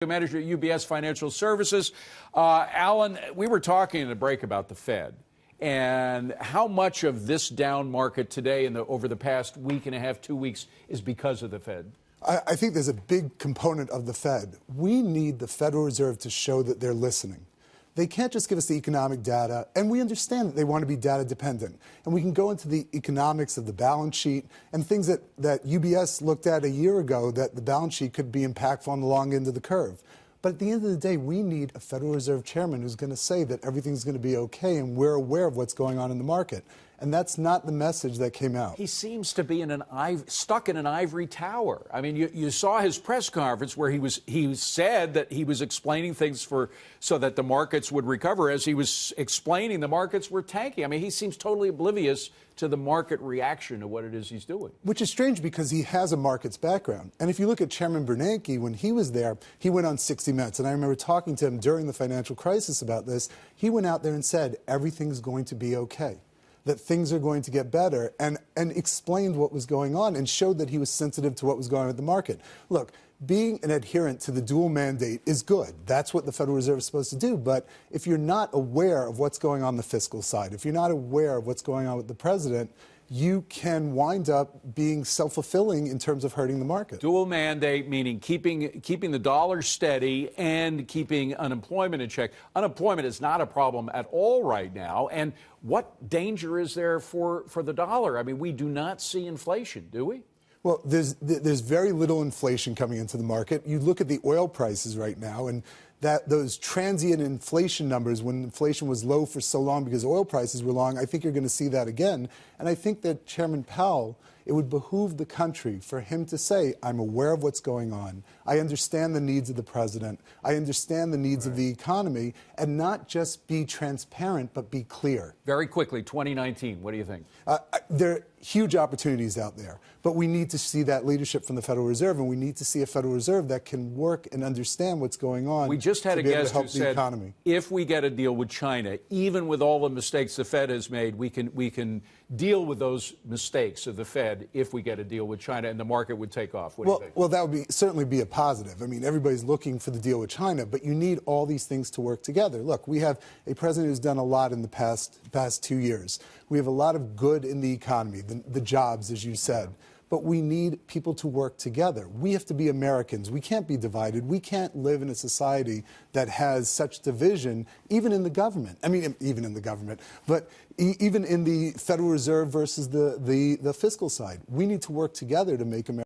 Manager at UBS Financial Services. Alan, we were talking in the break about the Fed and how much of this down market today and over the past week and a half, 2 weeks, is because of the Fed. I think there's a big component of the Fed. We need the Federal Reserve to show that they're listening. They can't just give us the economic data, and we understand that they want to be data dependent. And we can go into the economics of the balance sheet and things that UBS looked at a year ago, that the balance sheet could be impactful on the long end of the curve. But at the end of the day, we need a Federal Reserve chairman who's going to say that everything's going to be okay and we're aware of what's going on in the market. And that's not the message that came out. He seems to be stuck in an ivory tower. I mean, you saw his press conference where he said that he was explaining things so that the markets would recover. As he was explaining, the markets were tanking. I mean, he seems totally oblivious to the market reaction to what it is he's doing. Which is strange because he has a markets background. And if you look at Chairman Bernanke, when he was there, he went on 60 Minutes. And I remember talking to him during the financial crisis about this. He went out there and said, everything's going to be okay, that things are going to get better, and explained what was going on and showed that he was sensitive to what was going on with the market. Look, being an adherent to the dual mandate is good. That's what the Federal Reserve is supposed to do. But if you're not aware of what's going on the fiscal side, if you're not aware of what's going on with the president, you can wind up being self-fulfilling in terms of hurting the market. Dual mandate, meaning keeping the dollar steady and keeping unemployment in check. Unemployment is not a problem at all right now. And what danger is there for the dollar? I mean, we do not see inflation, do we? Well, there's very little inflation coming into the market. You look at the oil prices right now, and those transient inflation numbers, when inflation was low for so long because oil prices were long, I think you're going to see that again. And I think that Chairman Powell, it would behoove the country for him to say, I'm aware of what's going on. I understand the needs of the president. I understand the needs of the economy, and not just be transparent, but be clear. Very quickly, 2019, what do you think? There are huge opportunities out there, but we need to see that leadership from the Federal Reserve, and we need to see a Federal Reserve that can work and understand what's going on. We just had a guest who said, if we get a deal with China, even with all the mistakes the Fed has made, we can deal with those mistakes of the Fed if we get a deal with China, and the market would take off. What do you think? Well, that would certainly be a positive. I mean, everybody's looking for the deal with China, but you need all these things to work together. Look, we have a president who's done a lot in the past 2 years. We have a lot of good in the economy, the jobs, as you said. But we need people to work together. We have to be Americans. We can't be divided. We can't live in a society that has such division, even in the government. I mean, even in the government, but even in the Federal Reserve versus the fiscal side. We need to work together to make America